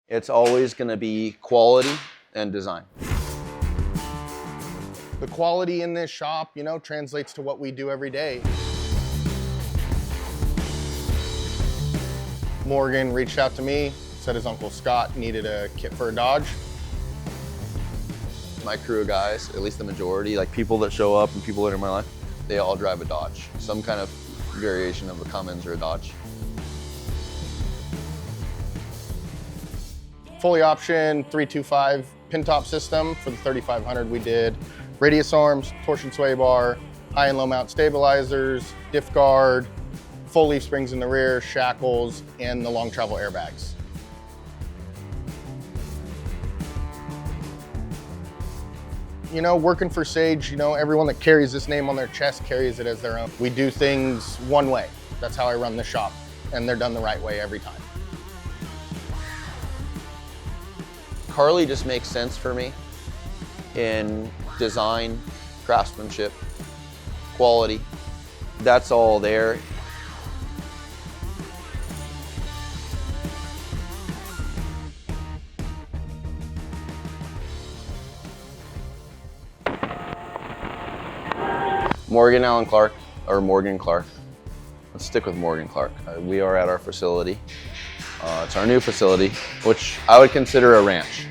It's always going to be quality and design. The quality in this shop, you know, translates to what we do every day. Morgan reached out to me, said his uncle Scott needed a kit for a Dodge. My crew of guys, at least the majority, like people that show up and people that are in my life, they all drive a Dodge. Some kind of variation of a Cummins or a Dodge. Fully optioned 325 Pintop system for the 3500. We did radius arms, torsion sway bar, high and low mount stabilizers, diff guard, full leaf springs in the rear, shackles, and the long travel airbags. You know, working for Sage, you know, everyone that carries this name on their chest carries it as their own. We do things one way. That's how I run the shop, and they're done the right way every time. Carli just makes sense for me in design, craftsmanship, quality. That's all there. Morgan Allen Clarke, or Morgan Clarke. Let's stick with Morgan Clarke. We are at our facility. It's our new facility, which I would consider a ranch.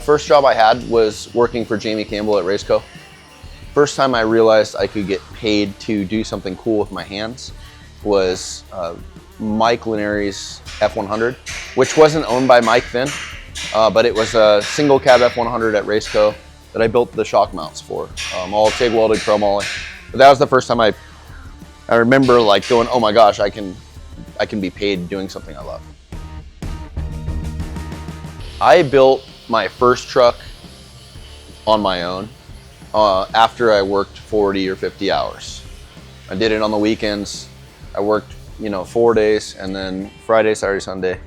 First job I had was working for Jamie Campbell at Raceco. First time I realized I could get paid to do something cool with my hands was Mike Linieri's F100, which wasn't owned by Mike then, but it was a single cab F100 at Raceco that I built the shock mounts for, all TIG welded chrome moly. But that was the first time I remember like going, oh my gosh, I can be paid doing something I love. I built my first truck on my own after I worked 40 or 50 hours. I did it on the weekends. I worked, 4 days, and then Friday, Saturday, Sunday,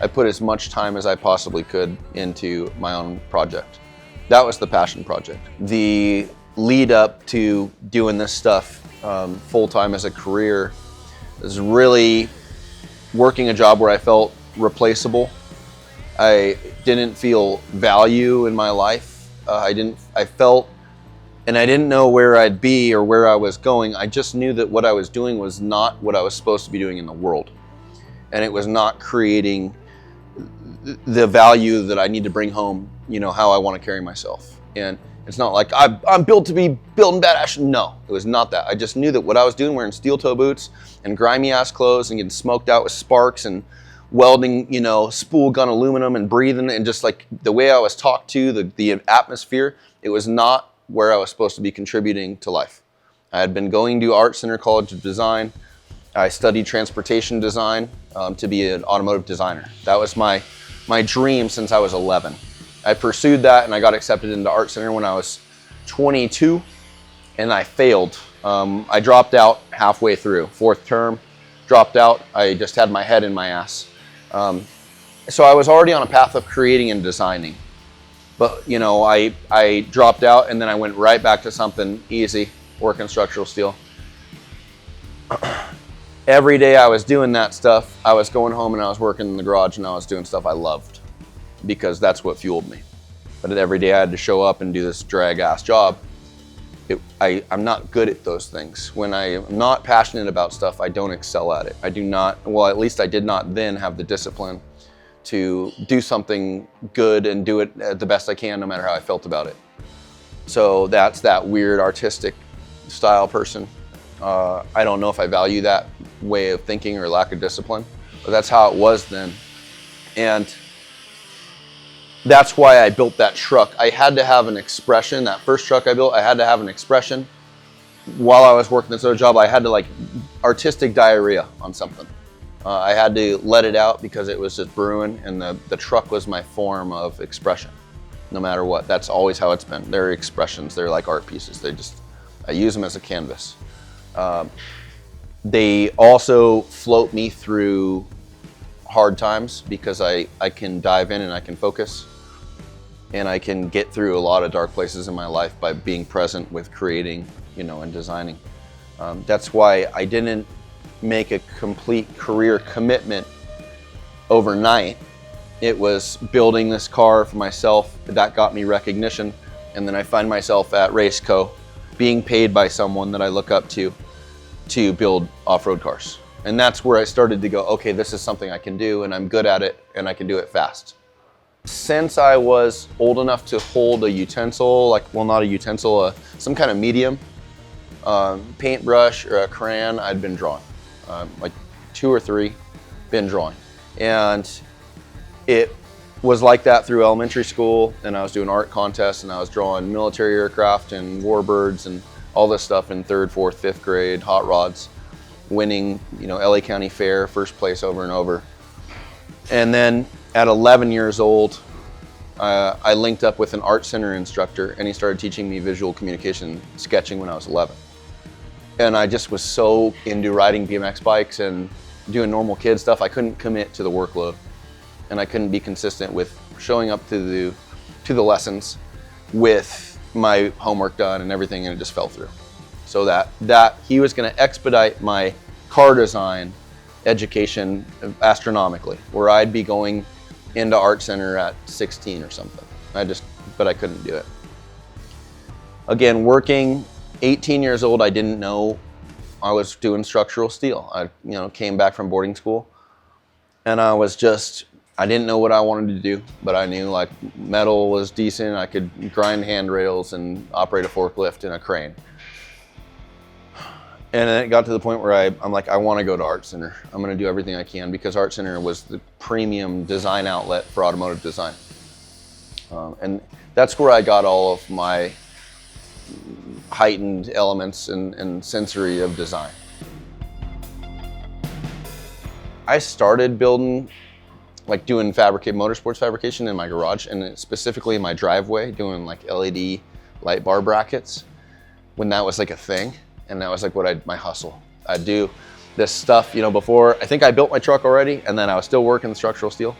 I put as much time as I possibly could into my own project. That was the passion project. The lead up to doing this stuff full-time as a career is really working a job where I felt replaceable. I didn't feel value in my life. I felt, and I didn't know where I'd be or where I was going. I just knew that what I was doing was not what I was supposed to be doing in the world. And it was not creating the value that I need to bring home, how I want to carry myself. And it's not like I'm built to be building badass. No, it was not that. I just knew that what I was doing, wearing steel toe boots and grimy ass clothes and getting smoked out with sparks and welding, spool gun aluminum and breathing, and just like the way I was talked to, the atmosphere, it was not where I was supposed to be contributing to life. I had been going to Art Center College of Design. I studied transportation design to be an automotive designer. That was my dream since I was 11. I pursued that and I got accepted into Art Center when I was 22, and I failed. I dropped out halfway through, fourth term, dropped out. I just had my head in my ass. So I was already on a path of creating and designing. But, I dropped out and then I went right back to something easy, working structural steel. Every day I was doing that stuff, I was going home and I was working in the garage and I was doing stuff I loved because that's what fueled me. But every day I had to show up and do this drag-ass job. I'm not good at those things. When I'm not passionate about stuff, I don't excel at it. I do not, well, at least I did not then have the discipline to do something good and do it the best I can no matter how I felt about it. So that's that weird artistic style person. I don't know if I value that way of thinking or lack of discipline, but that's how it was then. And that's why I built that truck. I had to have an expression. That first truck I built, I had to have an expression. While I was working this other job, I had to artistic diarrhea on something. I had to let it out because it was just brewing, and the truck was my form of expression, no matter what. That's always how it's been. They're expressions. They're like art pieces. I use them as a canvas. They also float me through hard times because I can dive in and I can focus, and I can get through a lot of dark places in my life by being present with creating, and designing. That's why I didn't make a complete career commitment overnight. It was building this car for myself that got me recognition, and then I find myself at Raceco being paid by someone that I look up to build off-road cars. And that's where I started to go, okay, this is something I can do, and I'm good at it, and I can do it fast. Since I was old enough to hold a utensil, not a utensil, some kind of medium, paintbrush or a crayon, I'd been drawing. Like 2 or 3, been drawing. And it was like that through elementary school, and I was doing art contests, and I was drawing military aircraft and warbirds and all this stuff in 3rd, 4th, 5th grade, hot rods, winning, LA County Fair, first place over and over. And then at 11 years old, I linked up with an art center instructor, and he started teaching me visual communication sketching when I was 11. And I just was so into riding BMX bikes and doing normal kid stuff, I couldn't commit to the workload, and I couldn't be consistent with showing up to the lessons with my homework done and everything, and it just fell through. So that he was going to expedite my car design education astronomically, where I'd be going into art center at 16 or something. But I couldn't do it. Again, working 18 years old, I didn't know I was doing structural steel. I came back from boarding school, and I didn't know what I wanted to do, but I knew like metal was decent. I could grind handrails and operate a forklift and a crane. And then it got to the point where I'm like, I want to go to Art Center. I'm going to do everything I can, because Art Center was the premium design outlet for automotive design. And that's where I got all of my heightened elements and sensory of design. I started building, doing motorsports fabrication in my garage, and specifically in my driveway, doing LED light bar brackets when that was a thing. And that was my hustle. I'd do this stuff, before, I think I built my truck already, and then I was still working structural steel.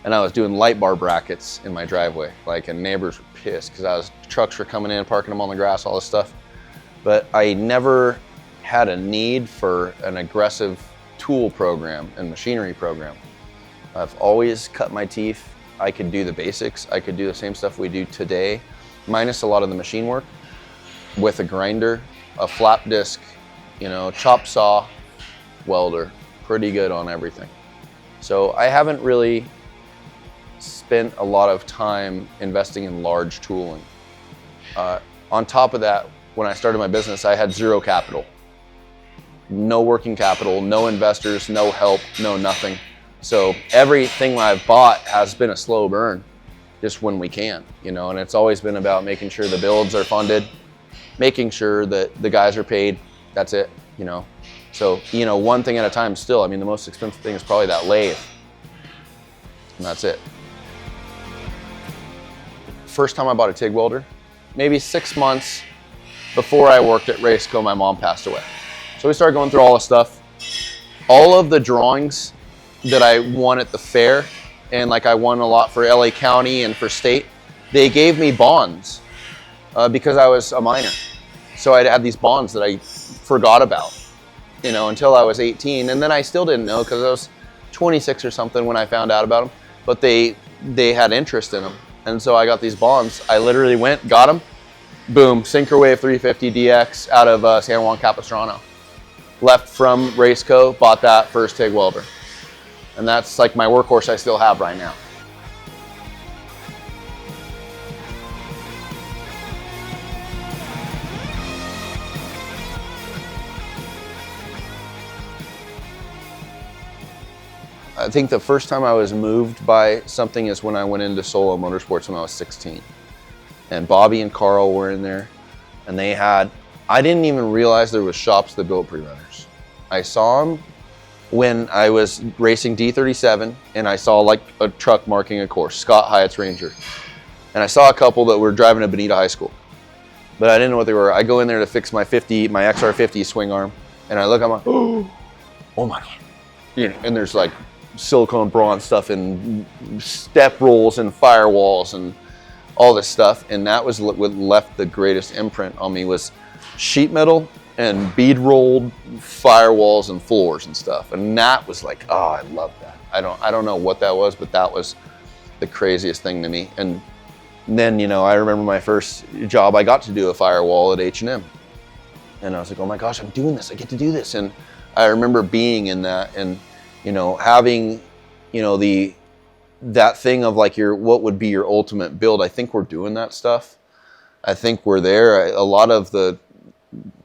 And I was doing light bar brackets in my driveway, and neighbors were pissed because trucks were coming in, parking them on the grass, all this stuff. But I never had a need for an aggressive tool program and machinery program. I've always cut my teeth. I could do the basics. I could do the same stuff we do today, minus a lot of the machine work, with a grinder, a flap disc, chop saw, welder, pretty good on everything. So I haven't really spent a lot of time investing in large tooling. On top of that, when I started my business, I had 0 capital. No working capital, no investors, no help, no nothing. So everything I've bought has been a slow burn, just when we can, and it's always been about making sure the builds are funded, making sure that the guys are paid. That's it, So, one thing at a time still. The most expensive thing is probably that lathe. And that's it. First time I bought a TIG welder, maybe 6 months before I worked at Raceco, my mom passed away. So we started going through all the stuff. All of the drawings that I won at the fair, and I won a lot for LA County and for state, they gave me bonds because I was a minor. So I'd had these bonds that I forgot about, until I was 18. And then I still didn't know, because I was 26 or something when I found out about them. But they had interest in them. And so I got these bonds. I literally went, got them, boom, Synchrowave 350 DX out of San Juan Capistrano. Left from Raceco, bought that first TIG welder. And that's my workhorse I still have right now. I think the first time I was moved by something is when I went into solo motorsports when I was 16. And Bobby and Carl were in there, and I didn't even realize there was shops that built pre-runners. I saw them when I was racing D37, and I saw a truck marking a course, Scott Hyatt's Ranger. And I saw a couple that were driving to Bonita High School, but I didn't know what they were. I go in there to fix my XR50 swing arm, and I look, I'm like, oh my God. And there's silicone bronze stuff and step rolls and firewalls and all this stuff. And that was what left the greatest imprint on me, was sheet metal and bead rolled firewalls and floors and stuff. And that was like, oh, I love that. I don't know what that was, but that was the craziest thing to me. And then, you know, I remember my first job, I got to do a firewall at H&M. And I was like, oh my gosh, I'm doing this. I get to do this. And I remember being in that and, you know, having, you know, that thing of like what would be your ultimate build. I think we're doing that stuff. I think we're there. A lot of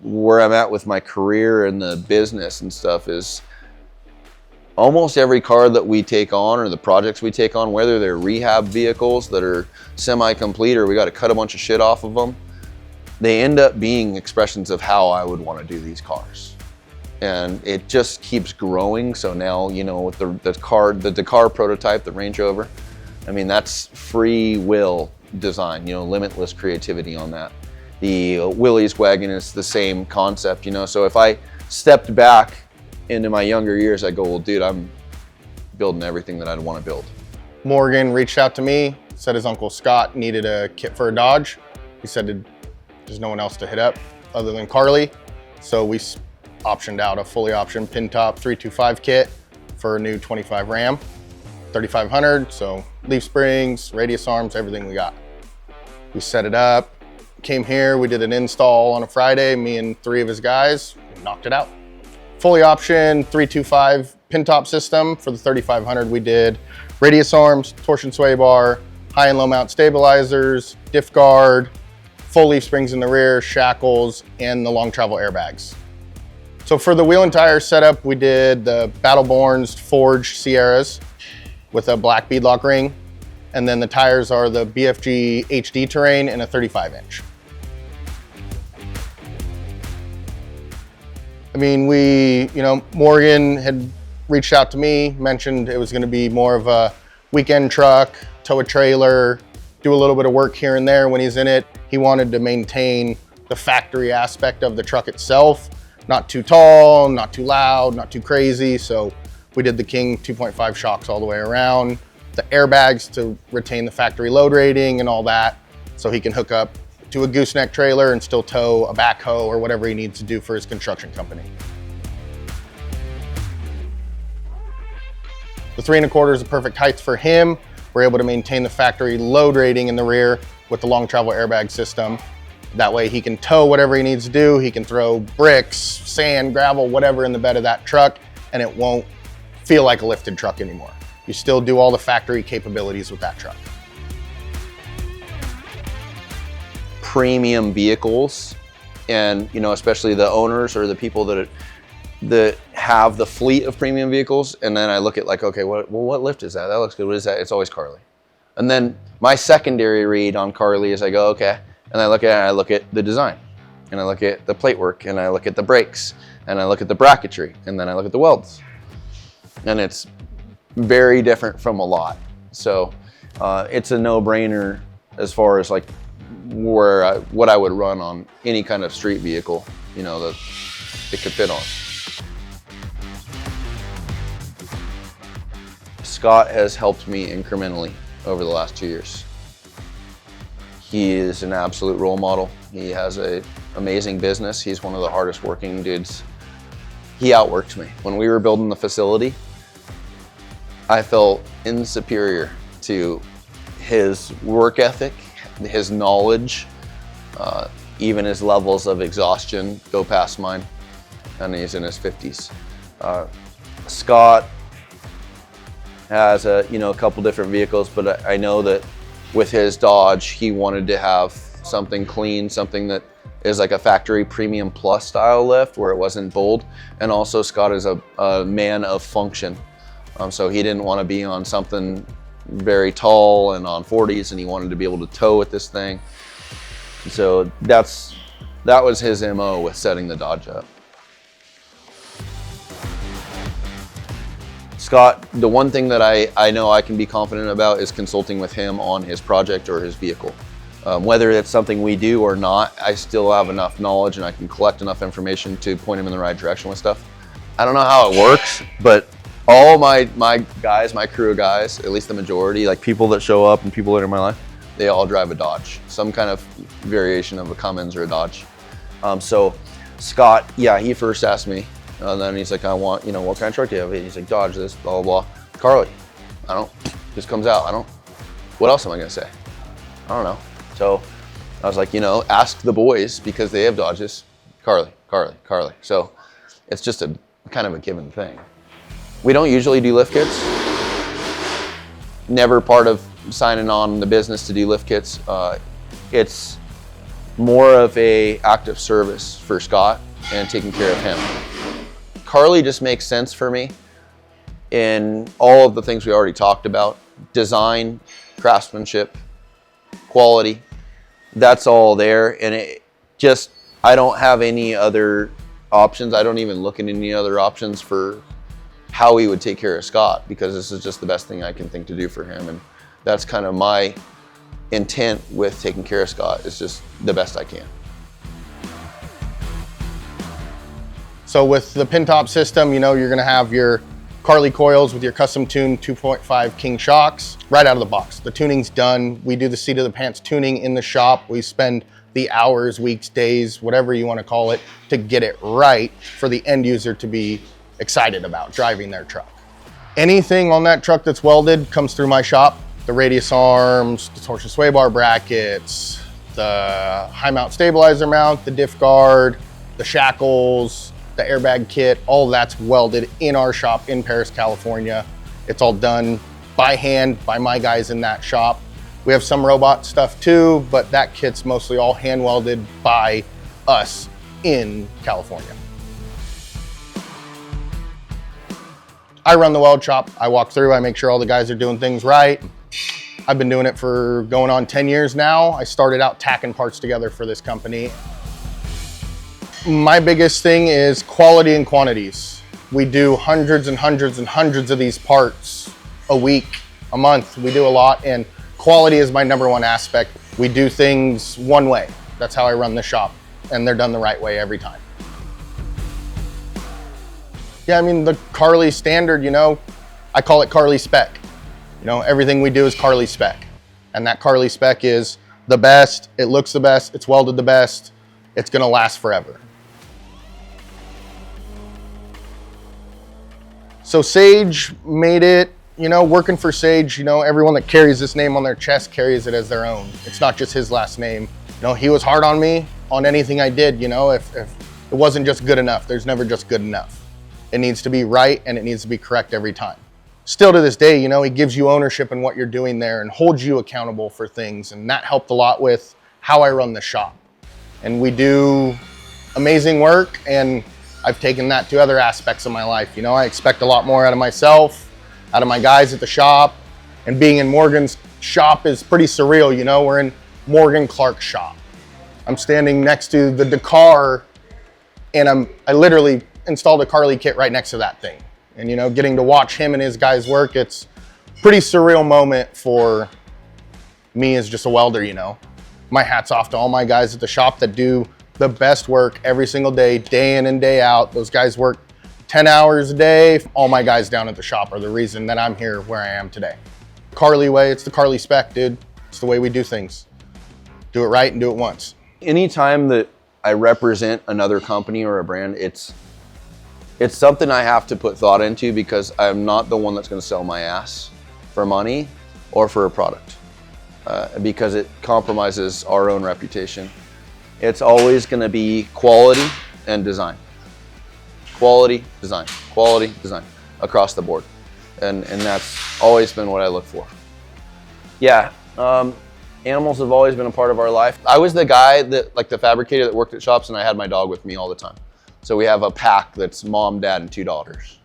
where I'm at with my career and the business and stuff is almost every car that we take on or the projects we take on, whether they're rehab vehicles that are semi-complete or we got to cut a bunch of shit off of them, they end up being expressions of how I would want to do these cars. And it just keeps growing. So now, you know, with the Dakar prototype, the Range Rover, I mean, that's free will design, you know, limitless creativity on that. The Willys wagon is the same concept, you know. So if I stepped back into my younger years, I go, well, dude, I'm building everything that I'd want to build. Morgan reached out to me, said his uncle Scott needed a kit for a Dodge. He said there's no one else to hit up other than Carli. So we optioned out a fully optioned Pintop 325 kit for a new 25 Ram, 3500. So leaf springs, radius arms, everything we got. We set it up, came here, we did an install on a Friday, me and 3 of his guys, knocked it out. Fully optioned 325 Pintop system for the 3500. We did radius arms, torsion sway bar, high and low mount stabilizers, diff guard, full leaf springs in the rear, shackles, and the long travel airbags. So for the wheel and tire setup, we did the Battleborn's Forged Sierras with a black beadlock ring. And then the tires are the BFG HD Terrain and a 35-inch. I mean, you know, Morgan had reached out to me, mentioned it was gonna be more of a weekend truck, tow a trailer, do a little bit of work here and there when he's in it. He wanted to maintain the factory aspect of the truck itself. Not too tall, not too loud, not too crazy. So we did the King 2.5 shocks all the way around, the airbags to retain the factory load rating and all that. So he can hook up to a gooseneck trailer and still tow a backhoe or whatever he needs to do for his construction company. The 3 1/4 is the perfect height for him. We're able to maintain the factory load rating in the rear with the long travel airbag system. That way he can tow whatever he needs to do. He can throw bricks, sand, gravel, whatever in the bed of that truck, and it won't feel like a lifted truck anymore. You still do all the factory capabilities with that truck. Premium vehicles, and you know, especially the owners or the people that have the fleet of premium vehicles, and then I look at like, okay, what lift is that? That looks good. What is that? It's always Carli. And then my secondary read on Carli is I go, okay, and I look at the design, and I look at the plate work, and I look at the brakes, and I look at the bracketry, and then I look at the welds, and it's very different from a lot. So it's a no-brainer as far as like what I would run on any kind of street vehicle, you know, that it could fit on. Scott has helped me incrementally over the last 2 years. He is an absolute role model. He has an amazing business. He's one of the hardest working dudes. He outworked me. When we were building the facility, I felt insuperior to his work ethic, his knowledge, even his levels of exhaustion go past mine, and he's in his 50s. Scott has a couple different vehicles, but I know that with his Dodge, he wanted to have something clean, something that is like a factory premium plus style lift where it wasn't bold. And also Scott is a man of function. So he didn't want to be on something very tall and on 40s, and he wanted to be able to tow with this thing. So that was his MO with setting the Dodge up. Scott, the one thing that I know I can be confident about is consulting with him on his project or his vehicle. Whether it's something we do or not, I still have enough knowledge and I can collect enough information to point him in the right direction with stuff. I don't know how it works, but all my guys, my crew of guys, at least the majority, like people that show up and people that are in my life, they all drive a Dodge, some kind of variation of a Cummins or a Dodge. So Scott, yeah, he first asked me, and then he's like, I want, what kind of truck do you have? He's like, Dodge this, blah, blah, blah. Carli, just comes out. What else am I gonna say? I don't know. So I was like, ask the boys because they have Dodges. Carli. So it's just a kind of a given thing. We don't usually do lift kits. Never part of signing on the business to do lift kits. It's more of a active service for Scott and taking care of him. Carli just makes sense for me in all of the things we already talked about. Design, craftsmanship, quality, that's all there. And I don't have any other options. I don't even look at any other options for how he would take care of Scott, because this is just the best thing I can think to do for him. And that's kind of my intent with taking care of Scott, is just the best I can. So with the Pintop system, you're gonna have your Carli coils with your custom tuned 2.5 King shocks right out of the box. The tuning's done. We do the seat of the pants tuning in the shop. We spend the hours, weeks, days, whatever you want to call it, to get it right for the end user to be excited about driving their truck. Anything on that truck that's welded comes through my shop. The radius arms, the torsion sway bar brackets, the high mount stabilizer mount, the diff guard, the shackles, the airbag kit, all that's welded in our shop in Paris, California. It's all done by hand by my guys in that shop. We have some robot stuff too, but that kit's mostly all hand welded by us in California. I run the weld shop. I walk through, I make sure all the guys are doing things right. I've been doing it for going on 10 years now. I started out tacking parts together for this company. My biggest thing is quality and quantities. We do hundreds and hundreds and hundreds of these parts a week, a month. We do a lot, and quality is my number one aspect. We do things one way. That's how I run the shop, and they're done the right way every time. Yeah, I mean, the Carli standard, I call it Carli spec. Everything we do is Carli spec. And that Carli spec is the best, it looks the best, it's welded the best, it's gonna last forever. So Sage made it, working for Sage, everyone that carries this name on their chest carries it as their own. It's not just his last name. He was hard on me on anything I did, if it wasn't just good enough. There's never just good enough. It needs to be right, and it needs to be correct every time. Still to this day, he gives you ownership in what you're doing there and holds you accountable for things. And that helped a lot with how I run the shop. And we do amazing work, and I've taken that to other aspects of my life. I expect a lot more out of myself, out of my guys at the shop, and being in Morgan's shop is pretty surreal. We're in Morgan Clarke's shop. I'm standing next to the Dakar, and I literally installed a Carli kit right next to that thing. And getting to watch him and his guys work, it's a pretty surreal moment for me as just a welder. My hat's off to all my guys at the shop that do the best work every single day, day in and day out. Those guys work 10 hours a day. All my guys down at the shop are the reason that I'm here where I am today. Carli way, it's the Carli spec, dude. It's the way we do things. Do it right and do it once. Anytime that I represent another company or a brand, it's something I have to put thought into, because I'm not the one that's going to sell my ass for money or for a product, because it compromises our own reputation. It's always going to be quality and design. Quality, design, quality, design across the board. And that's always been what I look for. Yeah, animals have always been a part of our life. I was the guy that, the fabricator that worked at shops, and I had my dog with me all the time. So we have a pack that's mom, dad, and 2 daughters.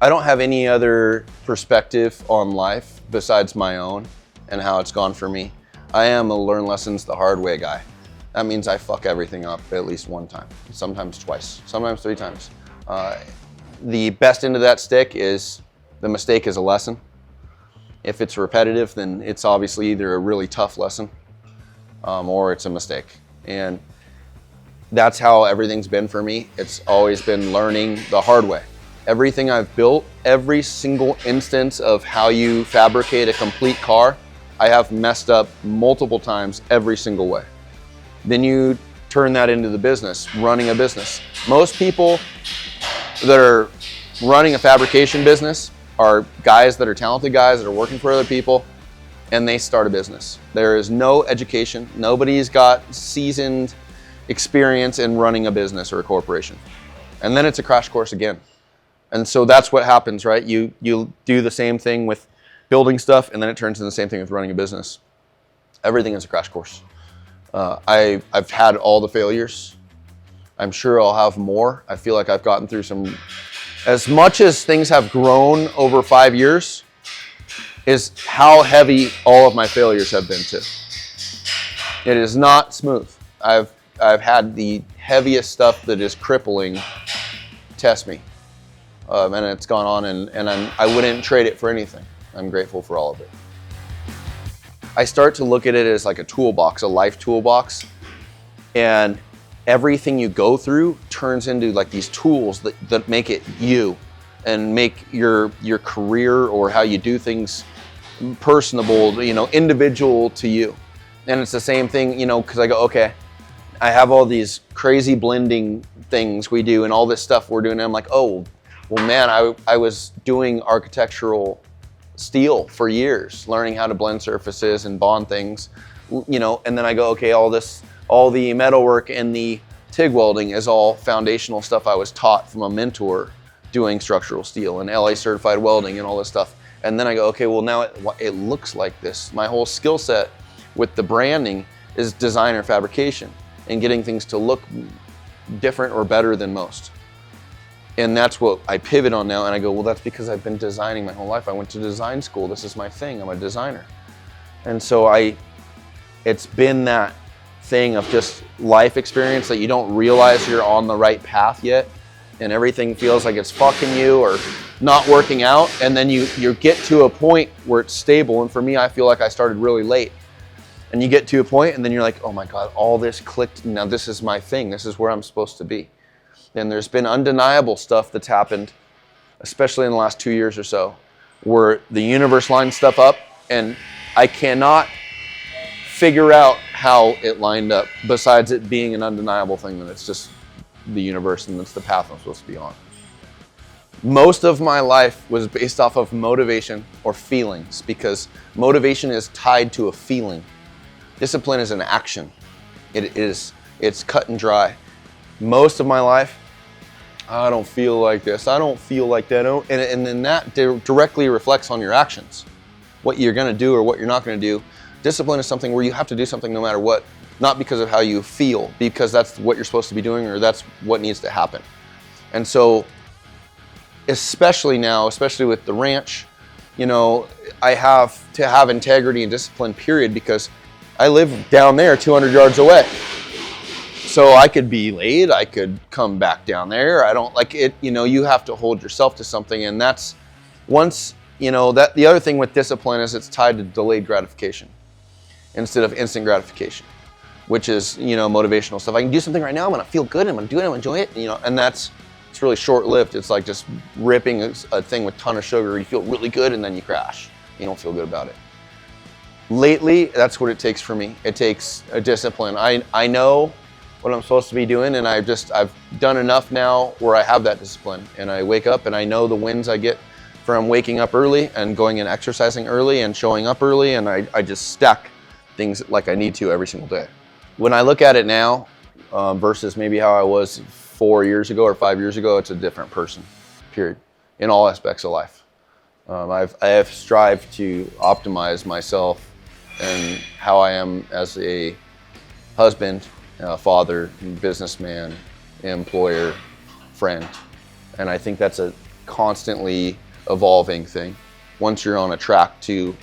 I don't have any other perspective on life besides my own and how it's gone for me. I am a learn lessons the hard way guy. That means I fuck everything up at least one time, sometimes twice, sometimes 3 times. The best end of that stick is the mistake is a lesson. If it's repetitive, then it's obviously either a really tough lesson or it's a mistake. And that's how everything's been for me. It's always been learning the hard way. Everything I've built, every single instance of how you fabricate a complete car, I have messed up multiple times every single way. Then you turn that into the business, running a business. Most people that are running a fabrication business are guys that are talented guys that are working for other people, and they start a business. There is no education. Nobody's got seasoned experience in running a business or a corporation. And then it's a crash course again. And so that's what happens, right? You do the same thing with building stuff, and then it turns into the same thing with running a business. Everything is a crash course. I've had all the failures. I'm sure I'll have more. I feel like I've gotten through some, as much as things have grown over 5 years, is how heavy all of my failures have been too. It is not smooth. I've had the heaviest stuff that is crippling test me. And it's gone on, and I wouldn't trade it for anything. I'm grateful for all of it. I start to look at it as like a toolbox, a life toolbox, and everything you go through turns into like these tools that make it you, and make your career or how you do things personable, individual to you. And it's the same thing, because I go, okay, I have all these crazy blending things we do and all this stuff we're doing, and I'm like, oh, well, man, I was doing architectural steel for years, learning how to blend surfaces and bond things, and then I go, okay, all the metalwork and the TIG welding is all foundational stuff I was taught from a mentor doing structural steel and LA certified welding and all this stuff. And then I go, okay, well, now it looks like this. My whole skill set with the branding is designer fabrication and getting things to look different or better than most. And that's what I pivot on now, and I go, well, that's because I've been designing my whole life. I went to design school. This is my thing. I'm a designer. And so it's been that thing of just life experience that you don't realize you're on the right path yet, and everything feels like it's fucking you or not working out, and then you get to a point where it's stable. And for me, I feel like I started really late. And you get to a point, and then you're like, oh my God, all this clicked. Now this is my thing. This is where I'm supposed to be. And there's been undeniable stuff that's happened, especially in the last 2 years or so, where the universe lined stuff up, and I cannot figure out how it lined up, besides it being an undeniable thing that it's just the universe and it's the path I'm supposed to be on. Most of my life was based off of motivation or feelings, because motivation is tied to a feeling. Discipline is an action. It's cut and dry. Most of my life, I don't feel like this, I don't feel like that, and then that directly reflects on your actions, what you're gonna do or what you're not gonna do. Discipline is something where you have to do something no matter what, not because of how you feel, because that's what you're supposed to be doing or that's what needs to happen. And so, especially now, especially with the ranch, I have to have integrity and discipline, period, because I live down there 200 yards away. So I could be late, I could come back down there. I don't like it, you have to hold yourself to something. And that's once, that the other thing with discipline is it's tied to delayed gratification instead of instant gratification, which is, motivational stuff. I can do something right now, I'm gonna feel good, I'm gonna do it, I'm gonna enjoy it, and it's really short-lived. It's like just ripping a thing with a ton of sugar. You feel really good and then you crash. You don't feel good about it. Lately, that's what it takes for me. It takes a discipline. I know what I'm supposed to be doing, and I've done enough now where I have that discipline, and I wake up and I know the wins I get from waking up early and going and exercising early and showing up early, and I just stack things like I need to every single day. When I look at it now versus maybe how I was 4 years ago or 5 years ago, it's a different person, period, in all aspects of life. I have strived to optimize myself and how I am as a husband, father, businessman, employer, friend. And I think that's a constantly evolving thing. Once you're on a track to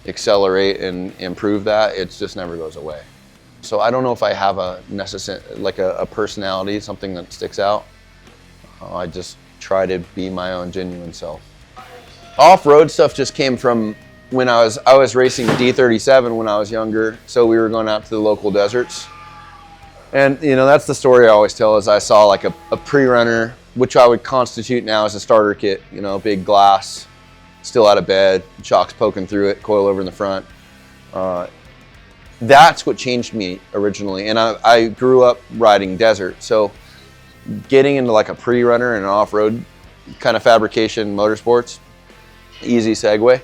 accelerate and improve that, it just never goes away. So I don't know if I have a personality, something that sticks out. I just try to be my own genuine self. Off-road stuff just came from when I was racing D37 when I was younger, so we were going out to the local deserts. And that's the story I always tell, is I saw like a pre-runner, which I would constitute now as a starter kit, big glass, still out of bed, chocks poking through it, coil over in the front. that's what changed me originally. And I grew up riding desert, so getting into like a pre-runner and an off-road kind of fabrication motorsports, easy segue.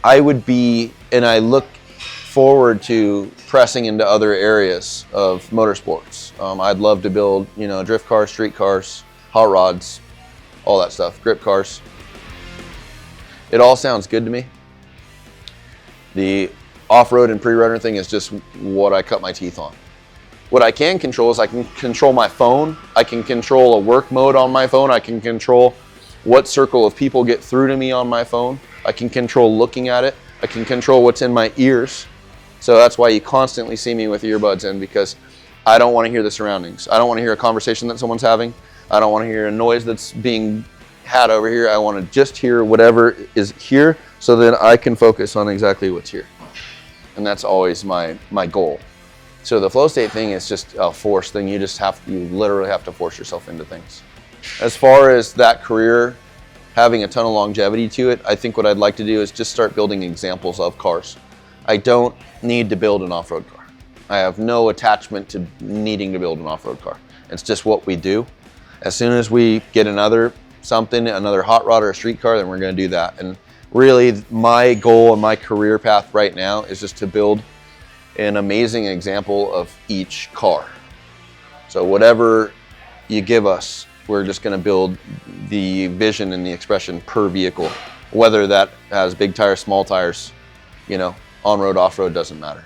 I would be, and I look forward to pressing into other areas of motorsports. I'd love to build, you know, drift cars, street cars, hot rods, all that stuff, grip cars. It all sounds good to me. The off-road and pre-runner thing is just what I cut my teeth on. What I can control is I can control my phone. I can control a work mode on my phone. I can control what circle of people get through to me on my phone. I can control looking at it. I can control what's in my ears. So that's why you constantly see me with earbuds in, because I don't want to hear the surroundings. I don't want to hear a conversation that someone's having. I don't want to hear a noise that's being had over here. I want to just hear whatever is here, so that I can focus on exactly what's here. And that's always my goal. So the flow state thing is just a force thing. You literally have to force yourself into things. As far as that career having a ton of longevity to it, I think what I'd like to do is just start building examples of cars. I don't need to build an off-road car. I have no attachment to needing to build an off-road car. It's just what we do. As soon as we get another hot rod or a street car, then we're going to do that. And really, my goal and my career path right now is just to build an amazing example of each car. So whatever you give us, we're just going to build the vision and the expression per vehicle. Whether that has big tires, small tires, you know, on-road, off-road, doesn't matter.